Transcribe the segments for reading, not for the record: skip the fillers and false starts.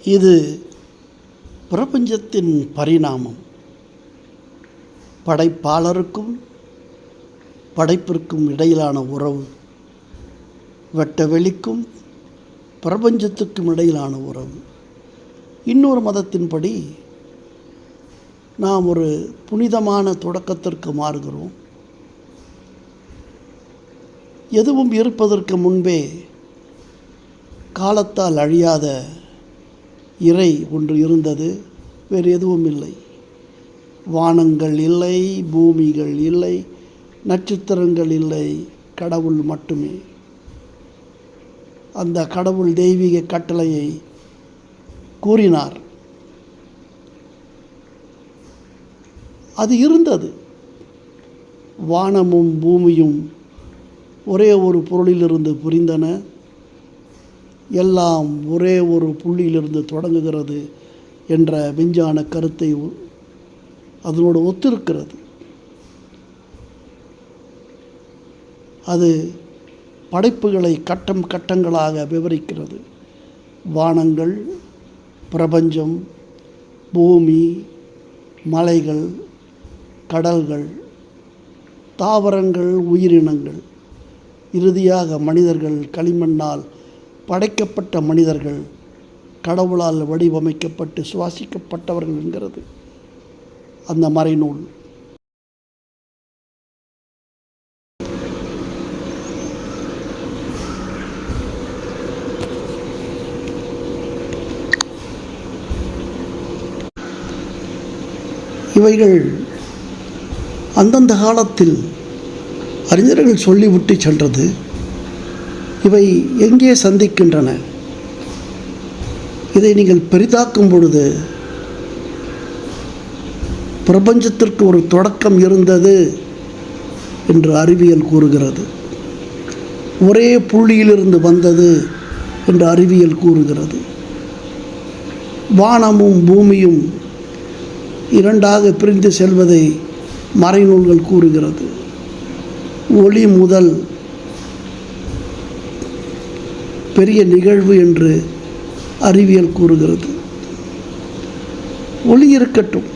இது பிரபஞ்சத்தின் பரிணாமம். படைப்பாளருக்கும் படைப்பிற்கும் இடையிலான உறவு, வெட்டவெளிக்கும் பிரபஞ்சத்துக்கும் இடையிலான உறவு. இன்னொரு மதத்தின்படி நாம் ஒரு புனிதமான தொடக்கத்திற்கு மாறுகிறோம். எதுவும் இருப்பதற்கு முன்பே காலத்தால் அழியாத இறை ஒன்று இருந்தது. வேறு எதுவும் இல்லை. வானங்கள் இல்லை, பூமிகள் இல்லை, நட்சத்திரங்கள் இல்லை, கடவுள் மட்டுமே. அந்த கடவுள் தெய்வீக கட்டளையை கூறினார். அது இருந்தது. வானமும் பூமியும் ஒரே ஒரு பொருளிலிருந்து புரிந்தன. எல்லாம் ஒரே ஒரு புள்ளியிலிருந்து தொடங்குகிறது என்ற விஞ்ஞான கருத்தை அதனோடு ஒத்திருக்கிறது. அது படைப்புகளை கட்டம் கட்டங்களாக விவரிக்கிறது. வானங்கள், பிரபஞ்சம், பூமி, மலைகள், கடல்கள், தாவரங்கள், உயிரினங்கள், இறுதியாக மனிதர்கள், களிமண்ணால் படைக்கப்பட்ட மனிதர்கள், கடவுளால் வடிவமைக்கப்பட்டு சுவாசிக்கப்பட்டவர்கள் என்கிறது அந்த மறைநூல். இவைகள் அந்தந்த காலத்தில் அறிஞர்கள் சொல்லிவிட்டு சென்றது. இவை எங்கே சந்திக்கின்றன? இதை நீங்கள் பெரிதாக்கும் பொழுது பிரபஞ்சத்திற்கு ஒரு தொடக்கம் இருந்தது என்று அறிவியல் கூறுகிறது. ஒரே புள்ளியிலிருந்து வந்தது என்று அறிவியல் கூறுகிறது. வானமும் பூமியும் இரண்டாக பிரிந்து செல்வதை மறைநூல்கள் கூறுகிறது. ஒளி முதல் பெரிய நிகழ்வு என்று அறிவியல் கூறுகிறது. ஒளி இருக்கட்டும்,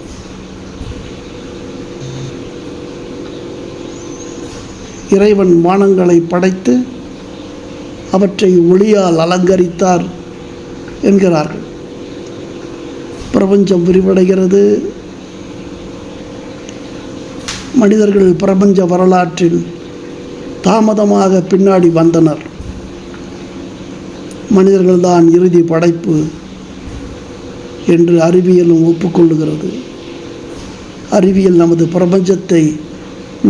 இறைவன் வானங்களை படைத்து அவற்றை ஒளியால் அலங்கரித்தார் என்கிறார்கள். பிரபஞ்சம் விரிவடைகிறது. மனிதர்கள் பிரபஞ்ச வரலாற்றில் தாமதமாக பின்னாடி வந்தனர். மனிதர்கள்தான் இறுதி படைப்பு என்று அறிவியலும் ஒப்புக்கொள்ளுகிறது. அறிவியல் நமது பிரபஞ்சத்தை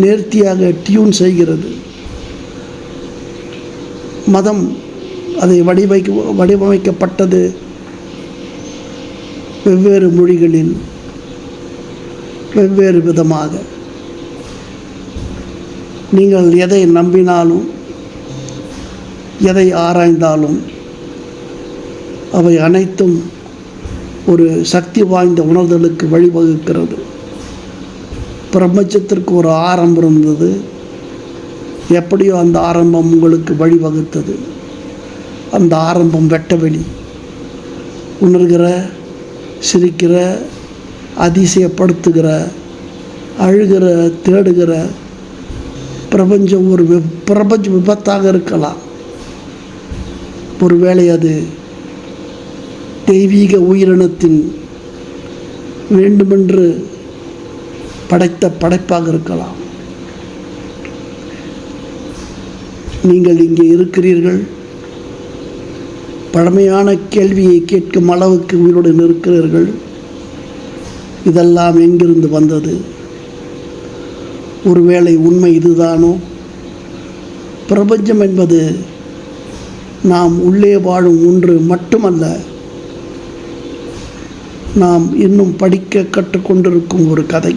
நேர்த்தியாக டியூன் செய்கிறது. மதம் அதை வடிவமைக்கப்பட்டது வெவ்வேறு மொழிகளில் வெவ்வேறு விதமாக. நீங்கள் எதை நம்பினாலும் எதை ஆராய்ந்தாலும் அவை அனைத்தும் ஒரு சக்தி வாய்ந்த உணர்தலுக்கு வழிவகுக்கிறது. பிரபஞ்சத்திற்கு ஒரு ஆரம்பம் இருந்தது. எப்படியோ அந்த ஆரம்பம் உங்களுக்கு வழிவகுத்தது. அந்த ஆரம்பம் வெட்டவெளி. உணர்கிற, சிரிக்கிற, அதிசயப்படுத்துகிற, அழுகிற, தேடுகிற பிரபஞ்சம் ஒரு பிரபஞ்ச விபத்தாக இருக்கலாம். ஒருவேளை அது தெய்வீக உயிரினத்தின் வேண்டுமென்று படைத்த படைப்பாக இருக்கலாம். நீங்கள் இங்கே இருக்கிறீர்கள். பழமையான கேள்வியை கேட்கும் அளவுக்கு உயிருடன் இருக்கிறீர்கள். இதெல்லாம் எங்கிருந்து வந்தது? ஒருவேளை உண்மை இதுதானோ? பிரபஞ்சம் என்பது நாம் உள்ளே வாழும் ஒன்று மட்டுமல்ல, நாம் இன்னும் படிக்க கற்றுக்கொண்டிருக்கும் ஒரு கதை,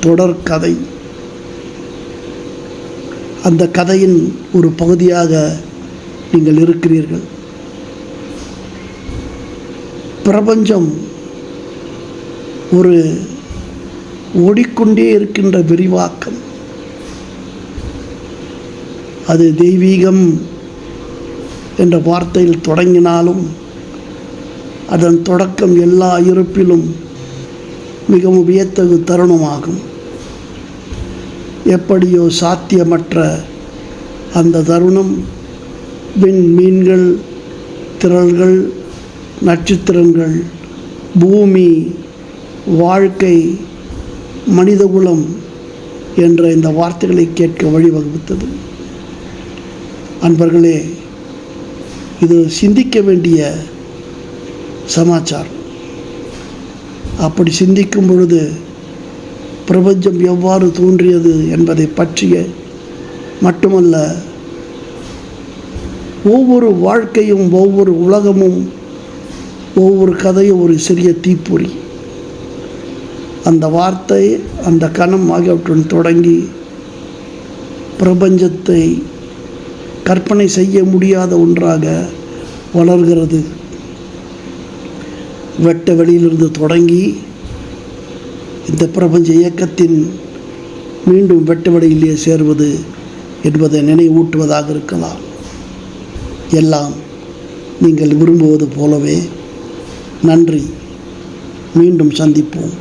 தொடர் கதை. அந்த கதையின் ஒரு பகுதியாக நீங்கள் இருக்கிறீர்கள். பிரபஞ்சம் ஒரு ஓடிக்கொண்டே இருக்கின்ற விரிவாக்கம். அது தெய்வீகம் என்ற வார்த்தையில் தொடங்கினாலும் அதன் தொடக்கம் எல்லா இருப்பிலும் மிகவும் வியத்தகு தருணமாகும். எப்படியோ சாத்தியமற்ற அந்த தருணம் விண்மீன்கள், திரள்கள், நட்சத்திரங்கள், பூமி, வாழ்க்கை, மனிதகுலம் என்ற இந்த வார்த்தைகளை கேட்க வழிவகுத்தது. அன்பர்களே, இது சிந்திக்க வேண்டிய சமாச்சாரம். அப்படி சிந்திக்கும் பொழுது பிரபஞ்சம் எவ்வாறு தோன்றியது என்பதை பற்றிய மட்டுமல்ல, ஒவ்வொரு வாழ்க்கையும், ஒவ்வொரு உலகமும், ஒவ்வொரு கதையும் ஒரு சிறிய தீப்பொறி. அந்த வார்த்தை, அந்த கணம் ஆகியவற்றுடன் தொடங்கி பிரபஞ்சத்தை கற்பனை செய்ய முடியாத ஒன்றாக வளர்கிறது. வெட்ட வெளியிலிருந்து தொடங்கி இந்த பிரபஞ்ச இயக்கத்தின் மீண்டும் வெட்ட வெளியிலே சேர்வது என்பதை நினைவூட்டுவதாக இருக்கலாம். எல்லாம் நீங்கள் விரும்புவது போலவே. நன்றி. மீண்டும் சந்திப்போம்.